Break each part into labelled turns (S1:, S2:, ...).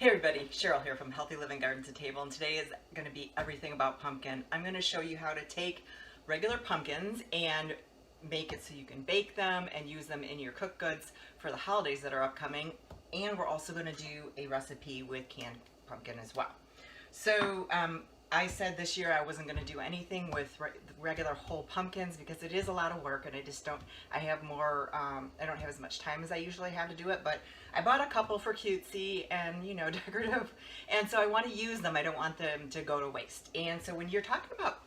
S1: Hey everybody, Cheryl here from Healthy Living Gardens to Table, and today is going to be everything about pumpkin. I'm going to show you how to take regular pumpkins and make it so you can bake them and use them in your cooked goods for the holidays that are upcoming. And we're also going to do a recipe with canned pumpkin as well. So I said this year I wasn't going to do anything with regular whole pumpkins because it is a lot of work, and I have more, I don't have as much time as I usually have to do it, but I bought a couple for cutesy and, you know, decorative, and so I want to use them. I don't want them to go to waste. And so when you're talking about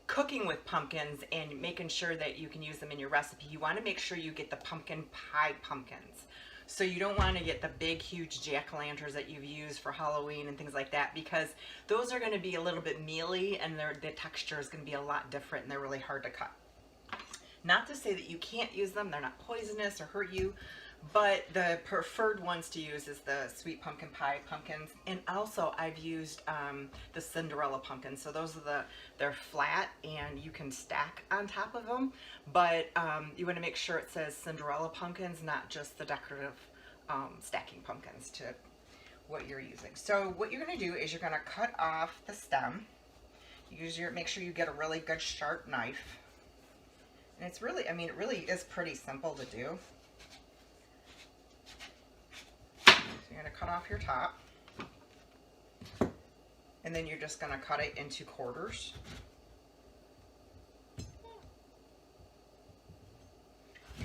S1: cooking with pumpkins and making sure that you can use them in your recipe, you want to make sure you get the pumpkin pie pumpkins. So you don't want to get the big, huge jack-o'-lanterns that you've used for Halloween and things like that, because those are going to be a little bit mealy and the texture is going to be a lot different and they're really hard to cut. Not to say that you can't use them, they're not poisonous or hurt you, but the preferred ones to use is the sweet pumpkin pie pumpkins. And also I've used the Cinderella pumpkins. So those are they're flat and you can stack on top of them, but you want to make sure it says Cinderella pumpkins, not just the decorative stacking pumpkins to what you're using. So what you're going to do is you're going to cut off the stem. Make sure you get a really good sharp knife. And it's really, I mean, it really is pretty simple to do. You're going to cut off your top, and then you're just going to cut it into quarters.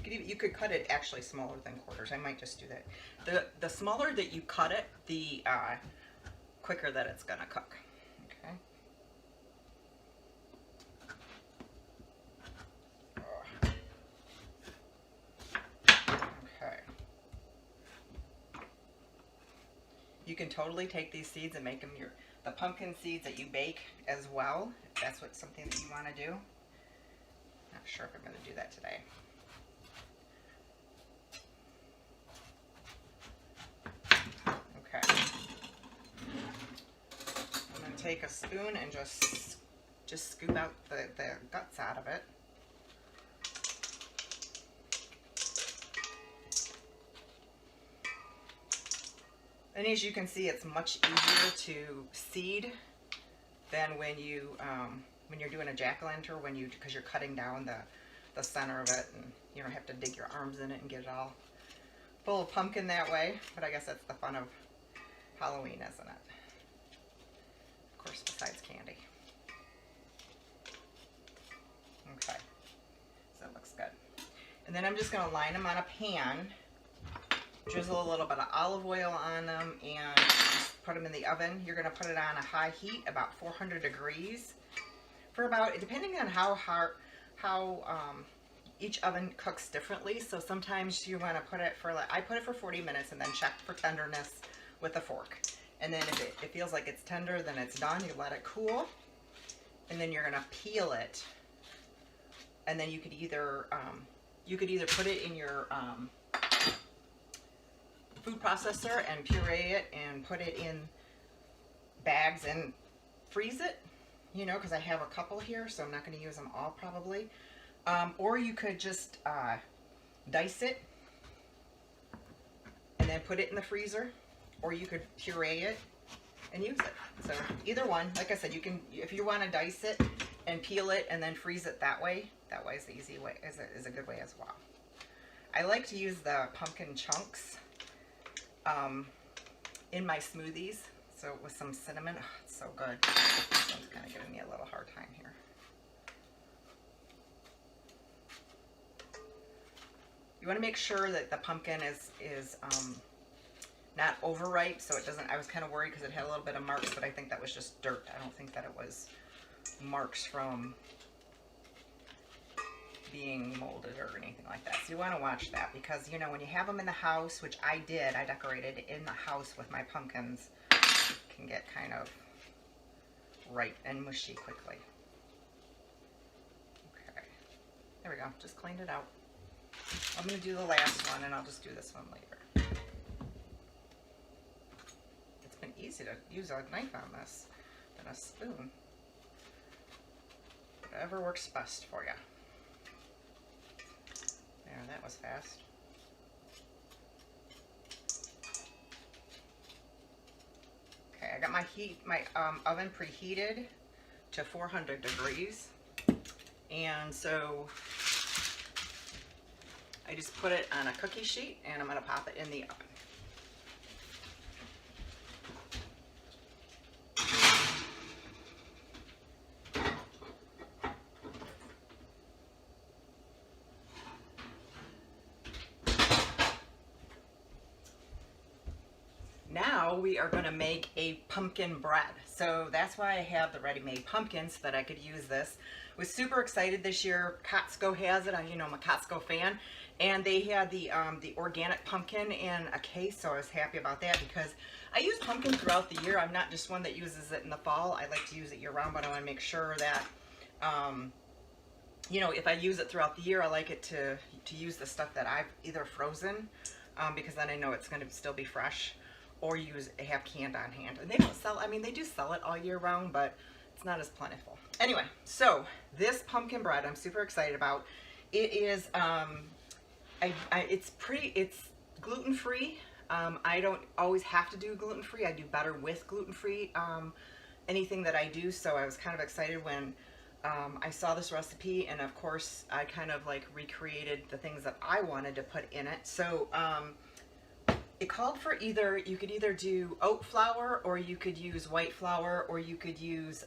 S1: You could cut it actually smaller than quarters. I might just do that. The smaller that you cut it, the quicker that it's going to cook. Okay. You can totally take these seeds and make them the pumpkin seeds that you bake as well. If that's something that you want to do. Not sure if I'm going to do that today. Okay. I'm going to take a spoon and just scoop out the guts out of it. And as you can see, it's much easier to seed than when you're doing a jack-o'-lantern, because you're cutting down the center of it, and you don't have to dig your arms in it and get it all full of pumpkin that way. But I guess that's the fun of Halloween, isn't it? Of course, besides candy. Okay, so that looks good. And then I'm just going to line them on a pan. Drizzle a little bit of olive oil on them and just put them in the oven. You're going to put it on a high heat, about 400 degrees, for about, depending on how each oven cooks differently. So sometimes you want to put it for, I put it for 40 minutes and then check for tenderness with a fork. And then if it feels like it's tender, then it's done. You let it cool, and then you're going to peel it. And then you could either put it in your food processor and puree it and put it in bags and freeze it, you know, because I have a couple here, so I'm not going to use them all probably. Or you could just dice it and then put it in the freezer, or you could puree it and use it. So either one, like I said, you can, if you want to dice it and peel it and then freeze it that way is the easy way, is a good way as well. I like to use the pumpkin chunks in my smoothies, so with some cinnamon. Oh, it's so good. This one's kind of giving me a little hard time here. You want to make sure that the pumpkin is not overripe, so it doesn't. I was kind of worried because it had a little bit of marks, but I think that was just dirt. I don't think that it was marks from being molded or anything like that. So you want to watch that, because, you know, when you have them in the house, which I did, I decorated in the house with my pumpkins, it can get kind of ripe and mushy quickly. Okay, there we go, just cleaned it out. I'm going to do the last one, and I'll just do this one later. It's been easy to use a knife on this than a spoon. Whatever works best for you. There, that was fast. got my oven preheated to 400 degrees. And so I just put it on a cookie sheet and I'm going to pop it in the oven. Now we are going to make a pumpkin bread. So that's why I have the ready-made pumpkin so that I could use this. Was super excited this year. Costco has it. You know, I'm a Costco fan, and they had the organic pumpkin in a case, so I was happy about that because I use pumpkin throughout the year. I'm not just one that uses it in the fall. I like to use it year-round, but I want to make sure that you know, if I use it throughout the year, I like it to use the stuff that I've either frozen because then I know it's going to still be fresh, or have canned on hand. And they don't sell, I mean, they do sell it all year round, but it's not as plentiful. Anyway, so this pumpkin bread I'm super excited about. It is, it's gluten-free. I don't always have to do gluten-free. I do better with gluten-free, anything that I do. So I was kind of excited when I saw this recipe, and of course I kind of like recreated the things that I wanted to put in it. So, it called for you could either do oat flour, or you could use white flour, or you could use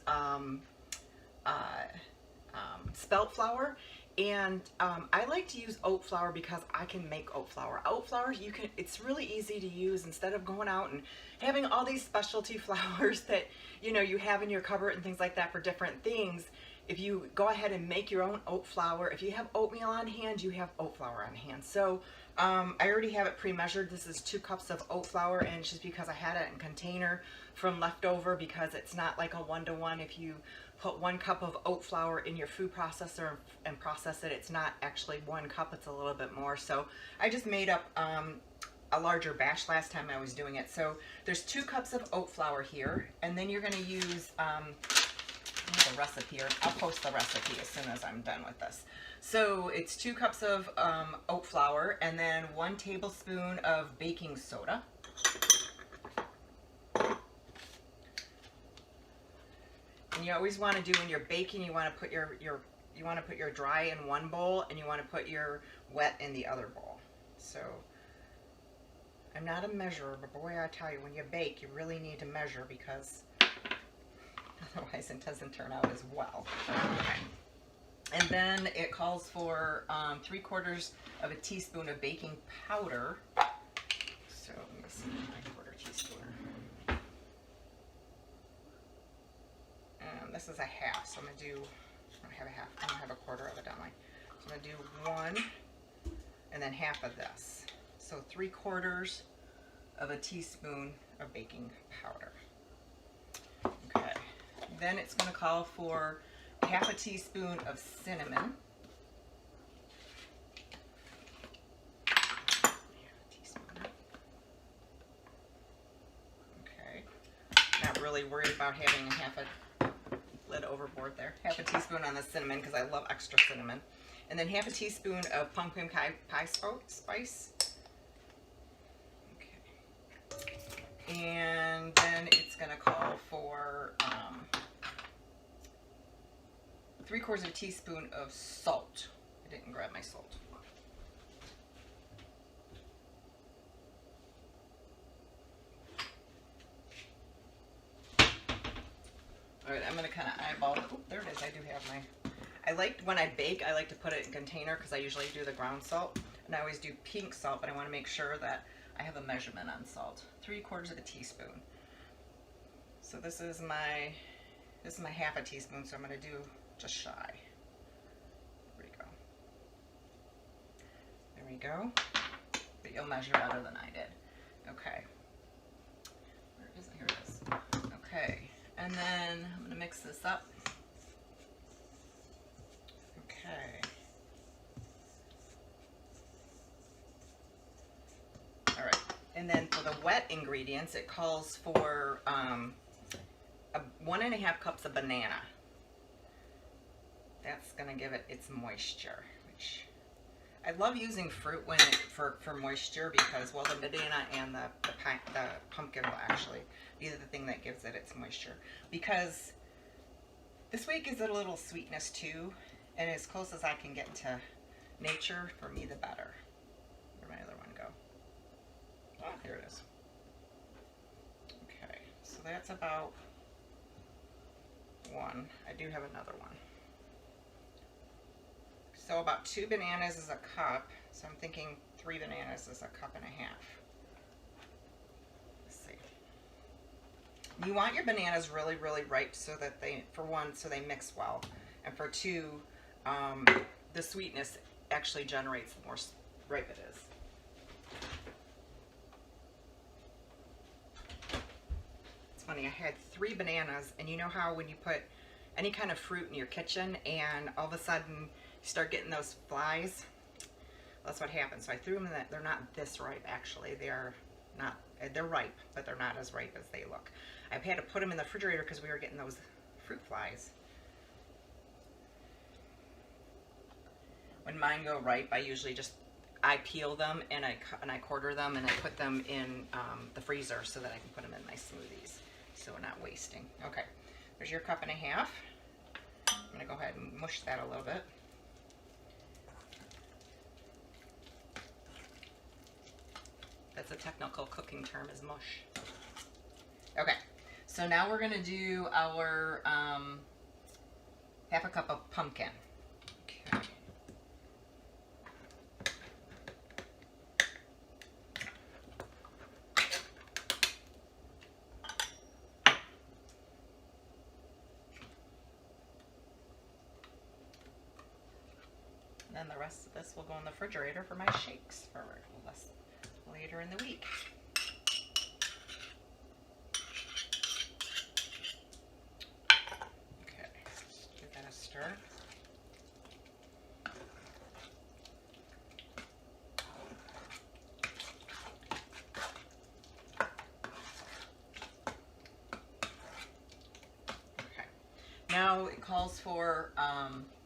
S1: spelt flour. And I like to use oat flour because I can make oat flour. Oat flour, it's really easy to use instead of going out and having all these specialty flours that, you know, you have in your cupboard and things like that for different things. If you go ahead and make your own oat flour, if you have oatmeal on hand, you have oat flour on hand. So I already have it pre-measured. This is 2 cups of oat flour, and it's just because I had it in a container from leftover, because it's not like a 1-to-1. If you put 1 cup of oat flour in your food processor and process it, it's not actually 1 cup, it's a little bit more. So I just made up a larger batch last time I was doing it. So there's 2 cups of oat flour here, and then you're going to use the recipe here. I'll post the recipe as soon as I'm done with this. So it's 2 cups of oat flour, and then 1 tablespoon of baking soda. And you always want to do, when you're baking, you want to put your dry in one bowl, and you want to put your wet in the other bowl. So I'm not a measurer, but boy, I tell you, when you bake, you really need to measure, because otherwise it doesn't turn out as well. Okay. And then it calls for 3/4 of a teaspoon of baking powder. So let me see, my 1/4 teaspoon. This is a half, so I'm gonna do, I don't have a half, I don't have a 1/4 of it down line. So I'm gonna do 1 and then half of this. So 3/4 of a teaspoon of baking powder. Okay. Then it's gonna call for half a teaspoon of cinnamon. Okay. Not really worried about having a half a lid overboard there. Half a teaspoon on the cinnamon because I love extra cinnamon. And then half a teaspoon of pumpkin pie spice. Okay. And then it's gonna call for 3/4 of a teaspoon of salt. I didn't grab my salt. All right, I'm gonna kind of eyeball it. Oh, there it is. I do have my. When I bake, I like to put it in a container because I usually do the ground salt, and I always do pink salt, but I want to make sure that I have a measurement on salt. 3/4 of a teaspoon. So this is my half a teaspoon, so I'm gonna do just shy. There we go. There we go. But you'll measure better than I did. Okay. Where is it? Here it is. Okay. And then I'm gonna mix this up. Okay. All right. And then for the wet ingredients, it calls for 1.5 cups of banana. That's gonna give it its moisture, which I love using fruit when for moisture because, well, the banana and the pumpkin will actually be the thing that gives it its moisture. Because this week is a little sweetness too, and as close as I can get to nature, for me the better. Where'd my other one go? Oh, here it is. Okay, so that's about one. I do have another one. So about 2 bananas is a cup. So I'm thinking 3 bananas is a cup and a half. Let's see. You want your bananas really, really ripe so that they, for one, so they mix well. And for two, the sweetness actually generates the more ripe it is. It's funny, I had 3 bananas, and you know how when you put any kind of fruit in your kitchen and all of a sudden you start getting those flies? That's what happened. So I threw them in that. They're not this ripe actually. They're not, they're ripe, but they're not as ripe as they look. I've had to put them in the refrigerator because we were getting those fruit flies. When mine go ripe, I usually I peel them and I quarter them and I put them in the freezer so that I can put them in my smoothies, so we're not wasting. Okay, there's your cup and a half. I'm gonna go ahead and mush that a little bit. That's a technical cooking term, is mush. Okay, so now we're gonna do our half a cup of pumpkin. Okay. And then the rest of this will go in the refrigerator for my shakes for later in the week. Okay, give that a stir. Okay, now it calls for,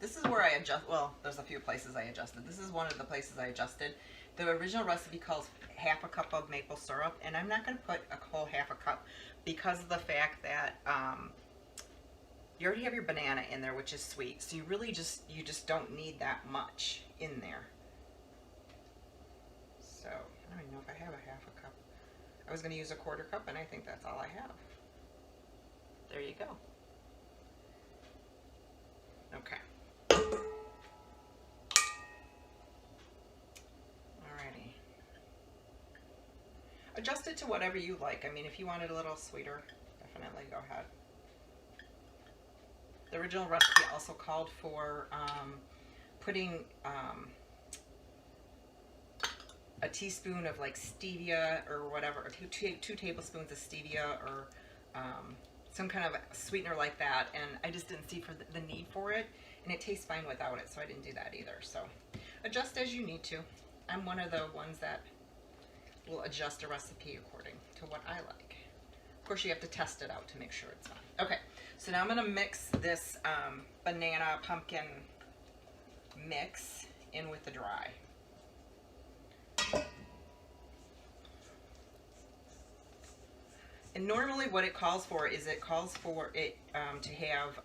S1: this is where I adjust, well, there's a few places I adjusted. This is one of the places I adjusted. The original recipe calls half a cup of maple syrup, and I'm not going to put a whole half a cup because of the fact that you already have your banana in there, which is sweet, so you just don't need that much in there. So I don't even know if I have a half a cup. I was going to use a quarter cup, and I think that's all I have. There you go. Okay. Alrighty. Adjust it to whatever you like. I mean, if you want it a little sweeter, definitely go ahead. The original recipe also called for putting a teaspoon of like stevia or whatever, or two tablespoons of stevia or some kind of sweetener like that, and I just didn't see the need for it, and it tastes fine without it, so I didn't do that either. So adjust as you need to. I'm one of the ones that will adjust a recipe according to what I like. Of course, you have to test it out to make sure it's fine. Okay, so now I'm going to mix this banana pumpkin mix in with the dry. And normally what it calls for is it calls for it to have,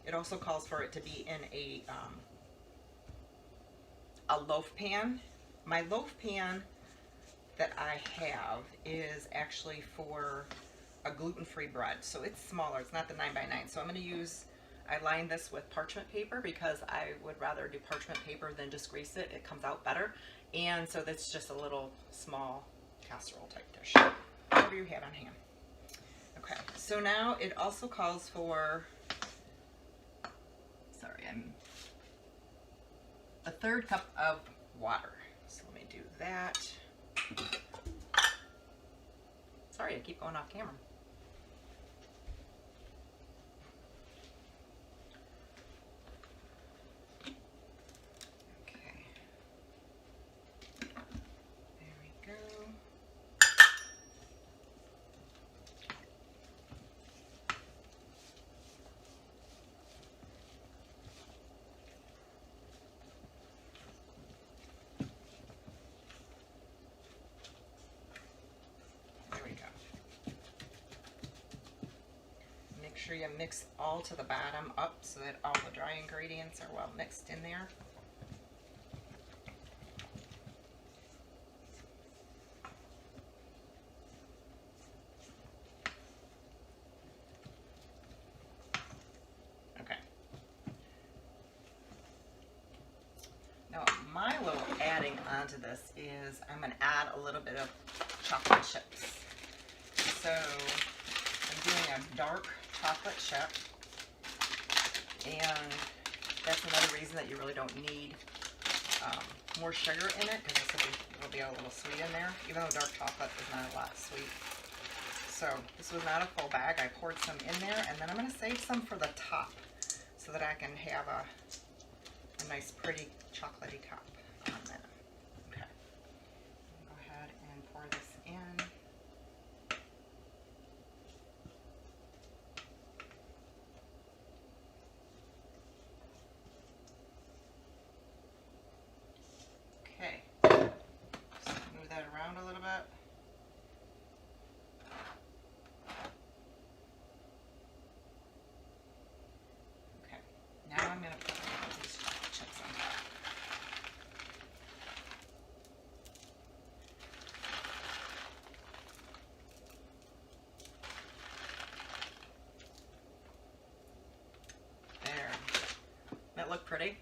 S1: it also calls for it to be in a loaf pan. My loaf pan that I have is actually for a gluten-free bread, so it's smaller. It's not the 9x9. So I'm going to use, I lined this with parchment paper because I would rather do parchment paper than just grease it. It comes out better. And so that's just a little small casserole type dish, whatever you had on hand. Okay, so now it also calls for, sorry, I'm a 1/3 cup of water. So let me do that. Sorry, I keep going off camera. Okay. There we go. sure you mix all to the bottom up so that all the dry ingredients are well mixed in there. Okay. Now, my little adding onto this is I'm going to add a little bit of chocolate chips. So I'm doing a dark chocolate chip, and that's another reason that you really don't need more sugar in it, because this will be a little sweet in there, even though dark chocolate is not a lot sweet. So this was not a full bag. I poured some in there, and then I'm going to save some for the top so that I can have a nice pretty chocolatey top on that. Okay, go ahead and pour this in. Okay, just move that around a little bit. Okay, now I'm going to put these chocolate chips on top. There. That look pretty?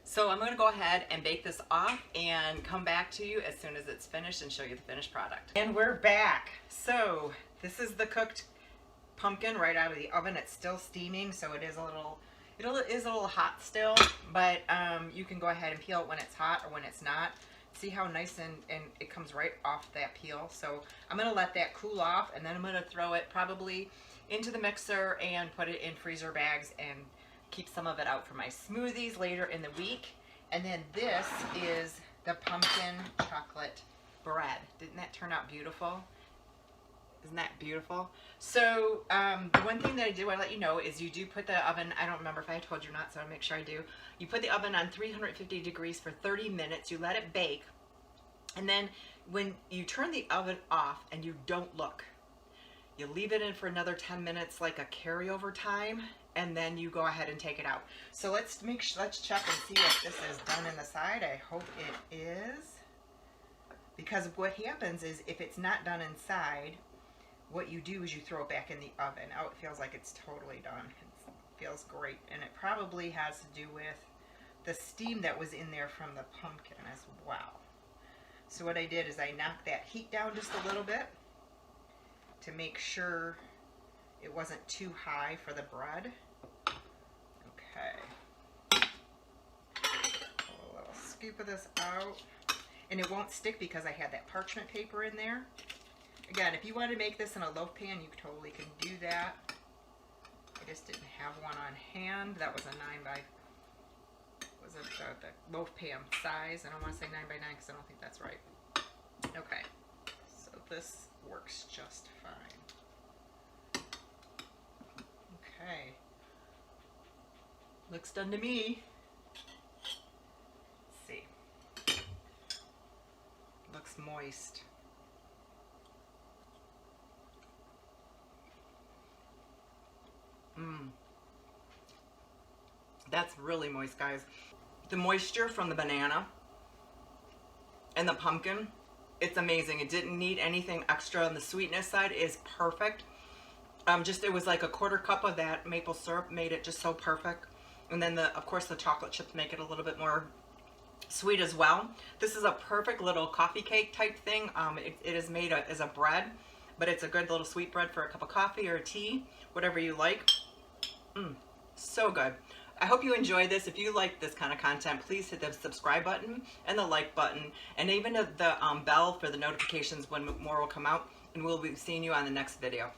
S1: So I'm going to go ahead and bake this off and come back to you as soon as it's finished and show you the finished product. And we're back. So this is the cooked pumpkin right out of the oven. It's still steaming, so it is a little hot still, but you can go ahead and peel it when it's hot or when it's not. See how nice and it comes right off that peel. So I'm going to let that cool off, and then I'm going to throw it probably into the mixer and put it in freezer bags and keep some of it out for my smoothies later in the week. And then this is the pumpkin chocolate bread. Didn't that turn out beautiful? Isn't that beautiful? So the one thing that I did want to let you know is you do put the oven, I don't remember if I told you or not, so I'll make sure I do. You put the oven on 350 degrees for 30 minutes. You let it bake. And then when you turn the oven off and you don't look, you leave it in for another 10 minutes like a carryover time, and then you go ahead and take it out. So let's check and see if this is done in the side. I hope it is. Because what happens is if it's not done inside, what you do is you throw it back in the oven. Oh, it feels like it's totally done. It feels great. And it probably has to do with the steam that was in there from the pumpkin as well. So what I did is I knocked that heat down just a little bit to make sure it wasn't too high for the bread. Okay. Pull a little scoop of this out. And it won't stick because I had that parchment paper in there. Again, if you want to make this in a loaf pan, you totally can do that. I just didn't have one on hand. That was a 9 by, was it the loaf pan size? I don't want to say 9 by 9 because I don't think that's right. Okay, so this works just fine. Okay, looks done to me. Let's see, looks moist. That's really moist, guys. The moisture from the banana and the pumpkin, it's amazing. It didn't need anything extra on the sweetness side. Is perfect. It was like a 1/4 cup of that maple syrup made it just so perfect. And then of course the chocolate chips make it a little bit more sweet as well. This is a perfect little coffee cake type thing. It is made as a bread, but it's a good little sweet bread for a cup of coffee or a tea, whatever you like. So good. I hope you enjoy this. If you like this kind of content, please hit the subscribe button and the like button, and even the bell for the notifications when more will come out, and we'll be seeing you on the next video.